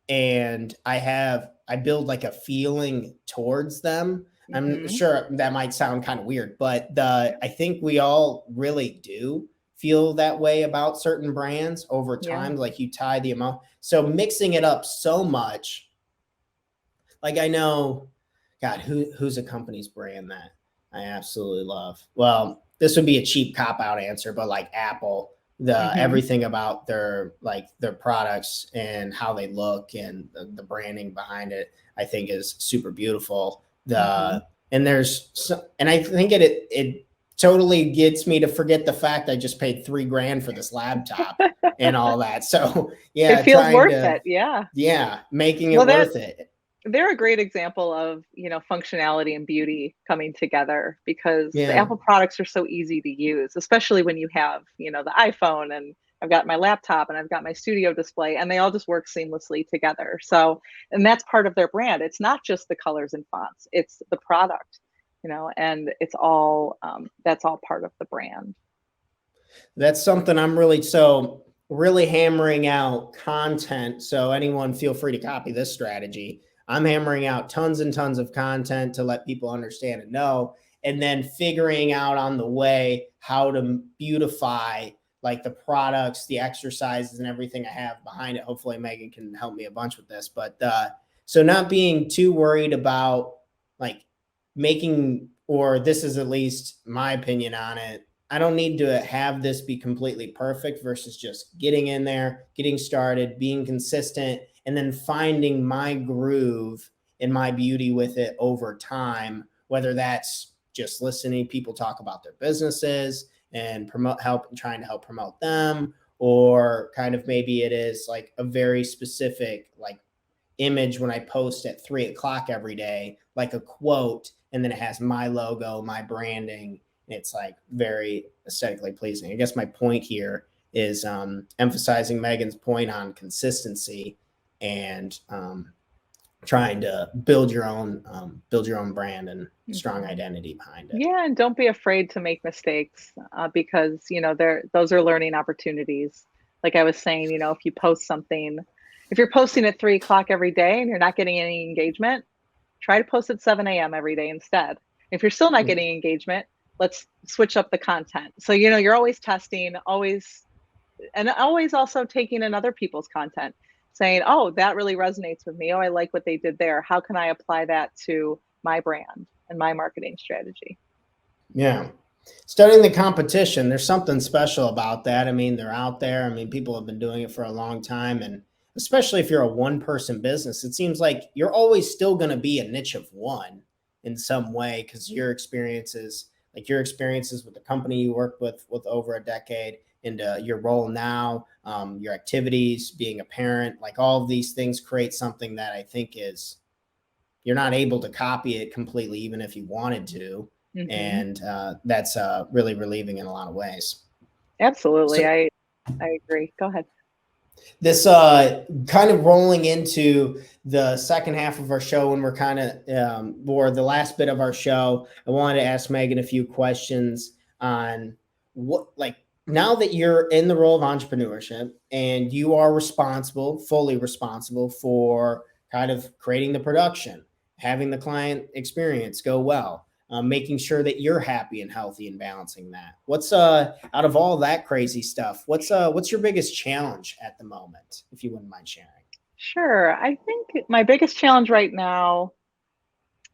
and I build like a feeling towards them. I'm Hmm. sure that might sound kind of weird, but the I think we all really do feel that way about certain brands over Yeah. time. Like you tie the amount, so mixing it up so much. Like I know, God, who's a company's brand that I absolutely love? Well, this would be a cheap cop out answer, but like Apple, the Hmm. everything about their products and how they look and the branding behind it, I think is super beautiful. Hmm. And I think it totally gets me to forget the fact I just paid $3,000 for this laptop and all that. So It yeah, feels trying worth to it. Yeah. making it Well, that worth it. they're a great example of, you know, functionality and beauty coming together because the Yeah. Apple products are so easy to use, especially when you have, you know, the iPhone and I've got my laptop and I've got my studio display and they all just work seamlessly together. So, and that's part of their brand. It's not just the colors and fonts, it's the product, you know, and it's all, that's all part of the brand. That's something really hammering out content. So anyone feel free to copy this strategy. I'm hammering out tons and tons of content to let people understand and know, and then figuring out on the way how to beautify like the products, the exercises, and everything I have behind it. Hopefully, Megan can help me a bunch with this. But so not being too worried about like making, or this is at least my opinion on it, I don't need to have this be completely perfect versus just getting in there, getting started, being consistent, and then finding my groove and my beauty with it over time, whether that's just listening people talk about their businesses and trying to help promote them, or kind of maybe it is like a very specific like image when I post at 3 o'clock every day, like a quote, and then it has my logo, my branding. It's like very aesthetically pleasing. I guess my point here is emphasizing Megan's point on consistency and trying to build your own brand and strong Mhm. identity behind it. Yeah, and don't be afraid to make mistakes because you know those are learning opportunities. Like I was saying, you know, if you post something, if you're posting at 3 o'clock every day and you're not getting any engagement, try to post at 7 a.m. every day instead. If you're still not Yeah. getting engagement, let's switch up the content. So you know, you're always testing, always and always also taking in other people's content, saying, "Oh, that really resonates with me. Oh, I like what they did there. How can I apply that to my brand and my marketing strategy?" Yeah. Studying the competition, there's something special about that. I mean, they're out there. I mean, people have been doing it for a long time. And especially if you're a one person business, it seems like you're always still going to be a niche of one in some way because your experience is like your experiences with the company you worked with over a decade, into your role now, your activities, being a parent, like all of these things create something that I think is, you're not able to copy it completely, even if you wanted to. Mhm. And that's really relieving in a lot of ways. Absolutely. So I agree. Go ahead. this kind of rolling into the second half of our show, when we're kind of or the last bit of our show, I wanted to ask Megan a few questions on what, like, now that you're in the role of entrepreneurship and you are responsible, fully responsible for kind of creating the production, having the client experience go well, making sure that you're happy and healthy and balancing that. What's out of all that crazy stuff, what's your biggest challenge at the moment, if you wouldn't mind sharing? Sure. I think my biggest challenge right now,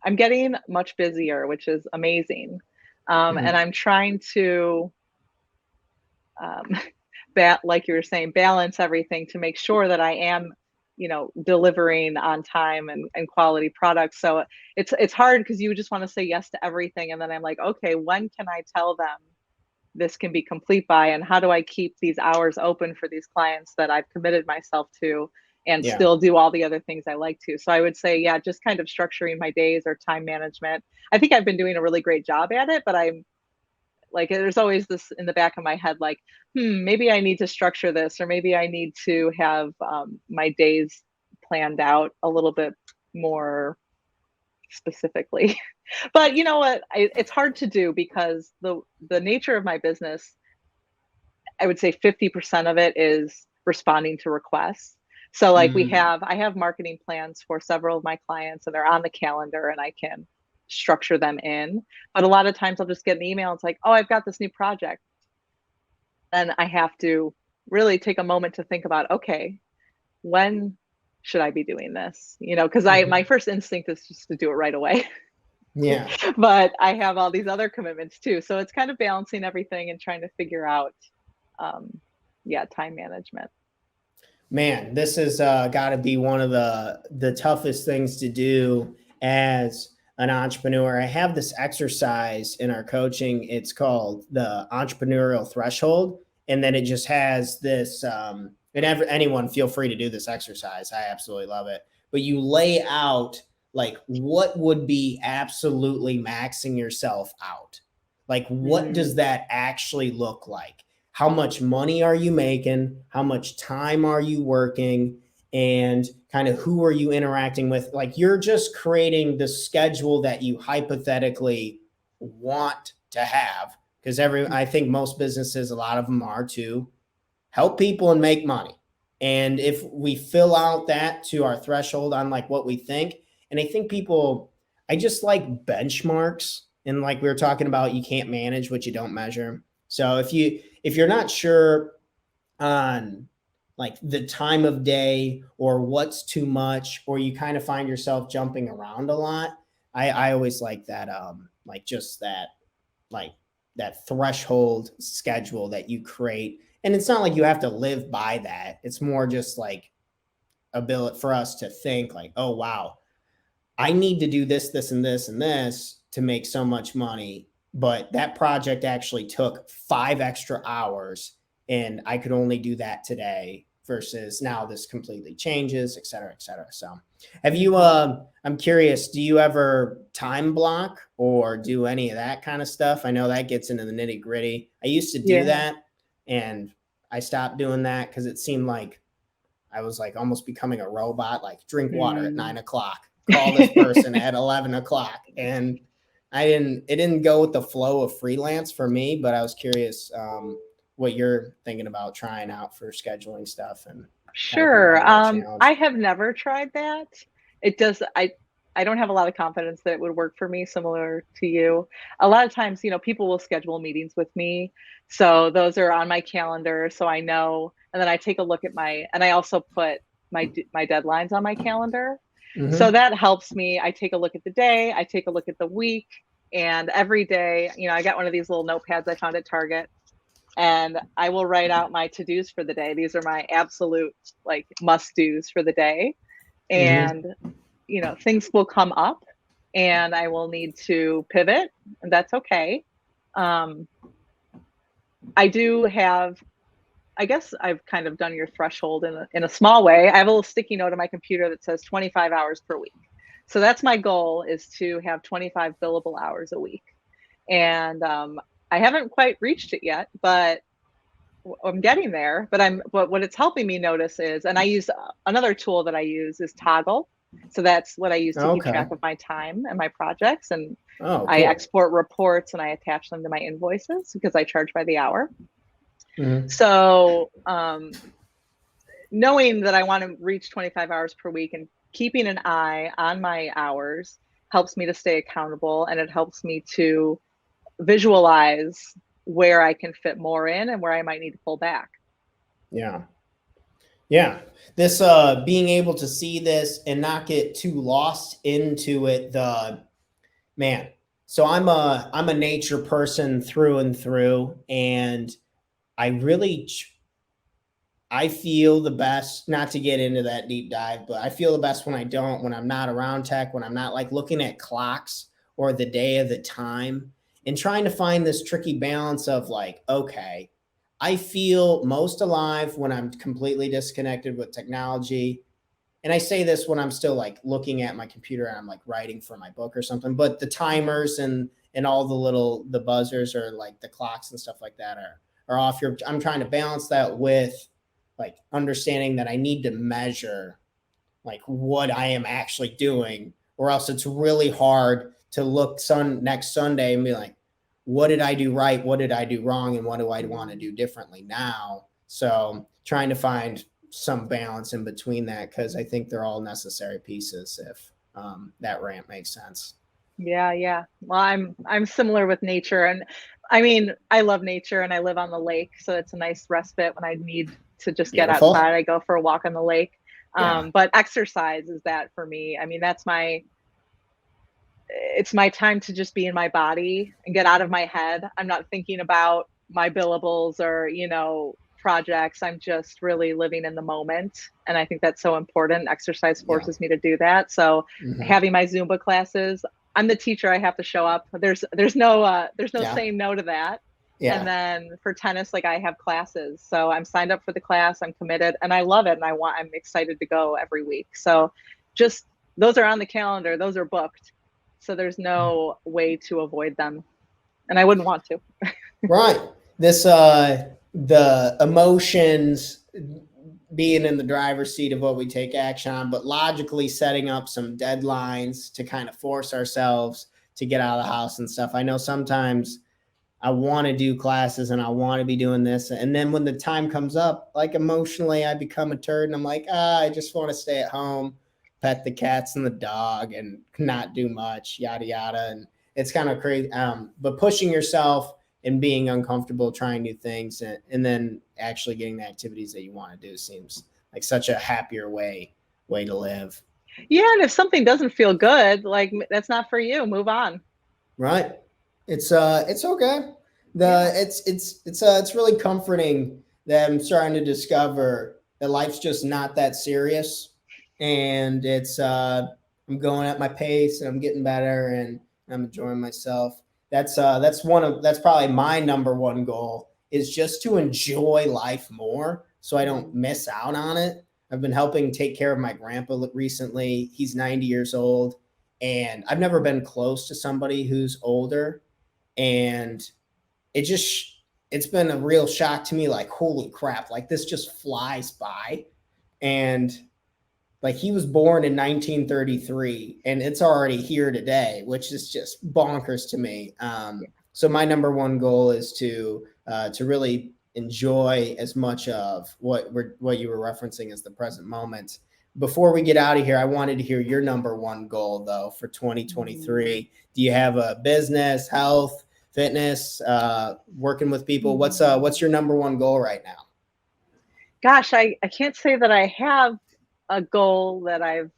I'm getting much busier, which is amazing. And Mhm. I'm trying to, um, like you were saying, balance everything to make sure that I am, delivering on time and quality products. So it's hard because you just want to say yes to everything. And then I'm like, okay, when can I tell them this can be complete by, and how do I keep these hours open for these clients that I've committed myself to and Yeah. still do all the other things I like to. So I would say, yeah, just kind of structuring my days or time management. I think I've been doing a really great job at it, but I'm like, there's always this in the back of my head, like, maybe I need to structure this, or maybe I need to have my days planned out a little bit more specifically. But you know what? It's hard to do because the nature of my business, I would say 50% of it is responding to requests. So like Mm. I have marketing plans for several of my clients and they're on the calendar and I can structure them in. But a lot of times I'll just get an email. It's like, oh, I've got this new project. Then I have to really take a moment to think about, okay, when should I be doing this? Because my Mhm. first instinct is just to do it right away. Yeah. But I have all these other commitments too. So it's kind of balancing everything and trying to figure out, um, yeah, time management. Man, this has got to be one of the toughest things to do as an entrepreneur. I have this exercise in our coaching. It's called the entrepreneurial threshold, and then it just has this. And anyone feel free to do this exercise. I absolutely love it. But you lay out like what would be absolutely maxing yourself out. Like, what Mm, does that actually look like? How much money are you making? How much time are you working? And kind of who are you interacting with? Like, you're just creating the schedule that you hypothetically want to have. Because I think most businesses, a lot of them are to help people and make money. And if we fill out that to our threshold on like what we think, and I think people, I just like benchmarks. And like we were talking about, you can't manage what you don't measure. So if you're not sure on like the time of day or what's too much, or you kind of find yourself jumping around a lot, I always like that, like just that, like that threshold schedule that you create. And it's not like you have to live by that. It's more just like ability for us to think like, oh wow, I need to do this, this, and this, and this to make so much money. But that project actually took 5 extra hours and I could only do that today, versus now this completely changes, et cetera, et cetera. So have you, mhm. I'm curious, do you ever time block or do any of that kind of stuff? I know that gets into the nitty gritty. I used to do Yeah. that and I stopped doing that because it seemed like I was like almost becoming a robot, like drink water at Mm. 9 o'clock, call this person at 11 o'clock. And it didn't go with the flow of freelance for me, but I was curious what you're thinking about trying out for scheduling stuff and kind of Sure. promoting that challenge. I have never tried that. It does I don't have a lot of confidence that it would work for me, similar to you. A lot of times, people will schedule meetings with me. So those are on my calendar so I know, and then I take a look at and I also put my deadlines on my calendar. So Mm-hmm. that helps me. I take a look at the day, I take a look at the week, and every day, I got one of these little notepads I found at Target, and I will write out my to-dos for the day. These are my absolute like must-dos for the day. Mm-hmm. And things will come up and I will need to pivot, and that's okay. Um, I do have, I guess I've kind of done your threshold in a small way. I have a little sticky note on my computer that says 25 hours per week. So that's my goal, is to have 25 billable hours a week. And I haven't quite reached it yet, but I'm getting there. But what it's helping me notice is, and I use another tool that I use is Toggle. So that's what I use to keep Okay. track of my time and my projects. And Oh, I cool. export reports and I attach them to my invoices because I charge by the hour. Mhm. So knowing that I want to reach 25 hours per week and keeping an eye on my hours helps me to stay accountable, and it helps me to visualize where I can fit more in and where I might need to pull back. Yeah. Yeah. This being able to see this and not get too lost into it, the man. So I'm a nature person through and through, and I really I feel the best, not to get into that deep dive, but I feel the best when I don't, when I'm not around tech, when I'm not like looking at clocks or the day of the time, and trying to find this tricky balance of like, okay, I feel most alive when I'm completely disconnected with technology. And I say this when I'm still like looking at my computer and I'm like writing for my book or something, but the timers and all the little the buzzers or like the clocks and stuff like that are off. I'm trying to balance that with like understanding that I need to measure like what I am actually doing, or else it's really hard to look next Sunday and be like, what did I do right? What did I do wrong? And what do I want to do differently now? So trying to find some balance in between that, because I think they're all necessary pieces if that rant makes sense. Yeah, yeah. Well, I'm similar with nature, and I mean, I love nature and I live on the lake, so it's a nice respite when I need to just get outside. Beautiful. I go for a walk on the lake. Yeah. But exercise is that for me. I mean, it's my time to just be in my body and get out of my head. I'm not thinking about my billables or, projects. I'm just really living in the moment. And I think that's so important. Exercise Yeah. forces me to do that. So Hmm. having my Zumba classes, I'm the teacher. I have to show up. There's no Yeah. saying no to that. And Yeah. then for tennis, like I have classes. So I'm signed up for the class, I'm committed and I love it. And I'm excited to go every week. So just those are on the calendar. Those are booked. So there's no way to avoid them. And I wouldn't want to. Right. This the emotions being in the driver's seat of what we take action on, but logically setting up some deadlines to kind of force ourselves to get out of the house and stuff. I know sometimes I want to do classes and I want to be doing this. And then when the time comes up, like emotionally, I become a turd and I'm like, I just want to stay at home, pet the cats and the dog and not do much, yada, yada. And it's kind of crazy. But pushing yourself and being uncomfortable, trying new things, and then actually getting the activities that you want to do seems like such a happier way to live. Yeah. And if something doesn't feel good, like that's not for you, move on. Right. It's okay. The Yeah. it's really comforting that I'm starting to discover that life's just not that serious, and I'm going at my pace and I'm getting better and I'm enjoying myself. That's probably my number one goal, is just to enjoy life more so I don't Mhm. miss out on it. I've been helping take care of my grandpa recently. He's 90 years old, and I've never been close to somebody who's older, and it just it's been a real shock to me, like holy crap, like this just flies by. And like he was born in 1933 and it's already here today, which is just bonkers to me. So my number one goal is to really enjoy as much of what you were referencing as the present moment. Before we get out of here, I wanted to hear your number one goal though for Mhm. 2023. Do you have a business, health, fitness, working with people? What's your number one goal right now? Gosh, I can't say that I have a goal that I've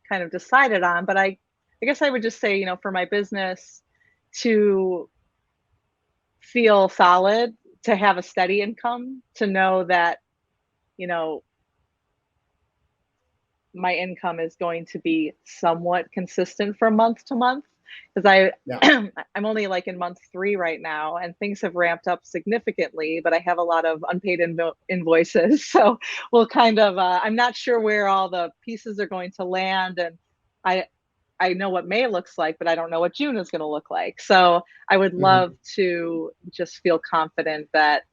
kind of decided on, but I guess I would just say, for my business to feel solid, to have a steady income, to know that, you know, my income is going to be somewhat consistent from month to month. because Yeah. I'm only like in month 3 right now, and things have ramped up significantly, but I have a lot of unpaid invoices. So we'll kind of, I'm not sure where all the pieces are going to land. And I, I know what May looks like, but I don't know what June is going to look like. So I would love Mhm. to just feel confident that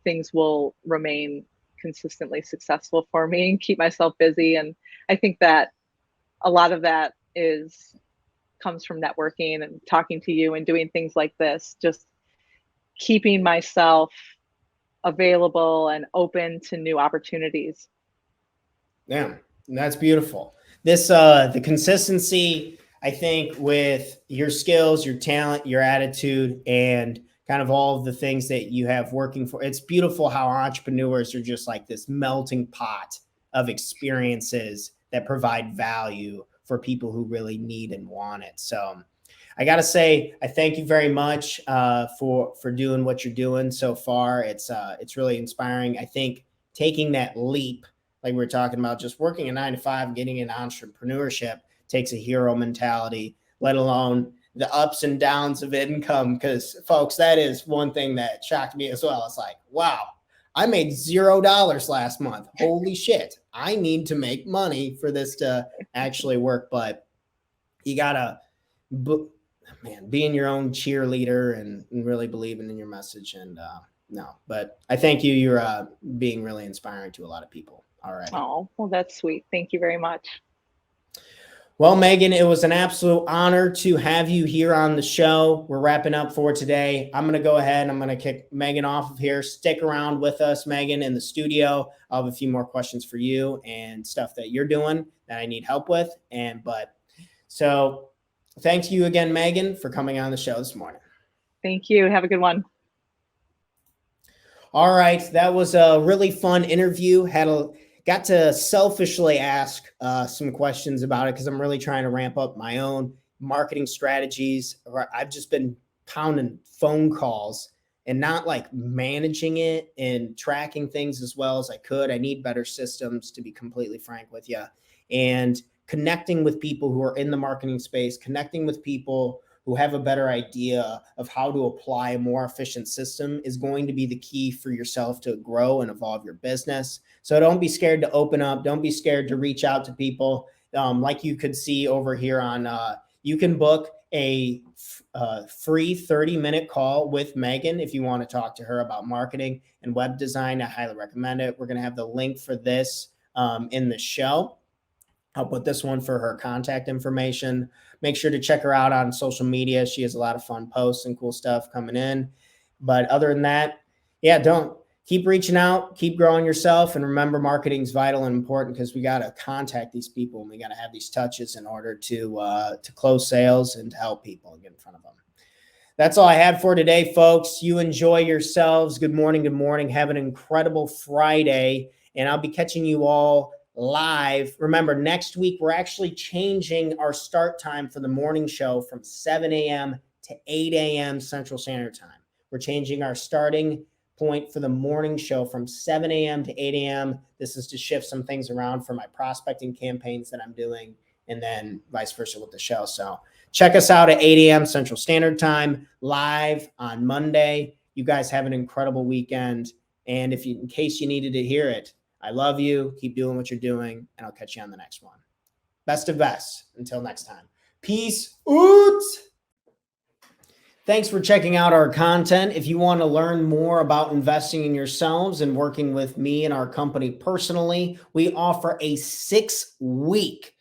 things will remain consistently successful for me and keep myself busy. And I think that a lot of that is comes from networking and talking to you and doing things like this, just keeping myself available and open to new opportunities. Yeah, and that's beautiful. This the consistency, I think, with your skills, your talent, your attitude, and kind of all of the things that you have working for. It's beautiful how entrepreneurs are just like this melting pot of experiences that provide value for people who really need and want it. So I got to say, I thank you very much for doing what you're doing so far. It's really inspiring. I think taking that leap, like we were talking about, just working a 9 to 5, getting into entrepreneurship takes a hero mentality, let alone the ups and downs of income. Because, folks, that is one thing that shocked me as well. It's like, wow, I made $0 last month. Holy shit. I need to make money for this to actually work. But you got to, man, being your own cheerleader and really believing in your message. And no, but I thank you. You're being really inspiring to a lot of people already. Oh, well, that's sweet. Thank you very much. Well, Megan, it was an absolute honor to have you here on the show. We're wrapping up for today. I'm going to go ahead and I'm going to kick Megan off of here. Stick around with us, Megan, in the studio. I'll have a few more questions for you and stuff that you're doing that I need help with. So thanks you again, Megan, for coming on the show this morning. Thank you. Have a good one. All right. That was a really fun interview. Got to selfishly ask some questions about it because I'm really trying to ramp up my own marketing strategies. I've just been pounding phone calls and not like managing it and tracking things as well as I could. I need better systems, to be completely frank with you. And connecting with people who are in the marketing space, connecting with people who have a better idea of how to apply a more efficient system is going to be the key for yourself to grow and evolve your business. So don't be scared to open up. Don't be scared to reach out to people. Like you could see over here on, you can book a free 30-minute call with Megan if you want to talk to her about marketing and web design. I highly recommend it. We're going to have the link for this in the show. I'll put this one for her contact information. Make sure to check her out on social media. She has a lot of fun posts and cool stuff coming in. But other than that, yeah, don't keep reaching out, keep growing yourself. And remember, marketing is vital and important because we got to contact these people and we got to have these touches in order to close sales and to help people and get in front of them. That's all I had for today, folks. You enjoy yourselves. Good morning. Good morning. Have an incredible Friday. And I'll be catching you all live. Remember, next week, we're actually changing our start time for the morning show from 7 a.m. to 8 a.m. Central Standard Time. We're changing our starting point for the morning show from 7 a.m. to 8 a.m. This is to shift some things around for my prospecting campaigns that I'm doing, and then vice versa with the show. So check us out at 8 a.m. Central Standard Time, live on Monday. You guys have an incredible weekend. And in case you needed to hear it, I love you. Keep doing what you're doing, and I'll catch you on the next one. Best of best. Until next time. Peace out. Thanks for checking out our content. If you want to learn more about investing in yourselves and working with me and our company personally, we offer a 6-week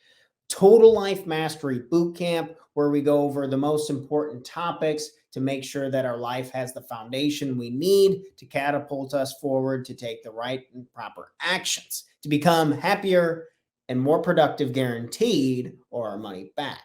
Total Life Mastery Bootcamp where we go over the most important topics to make sure that our life has the foundation we need to catapult us forward to take the right and proper actions to become happier and more productive, guaranteed, or our money back.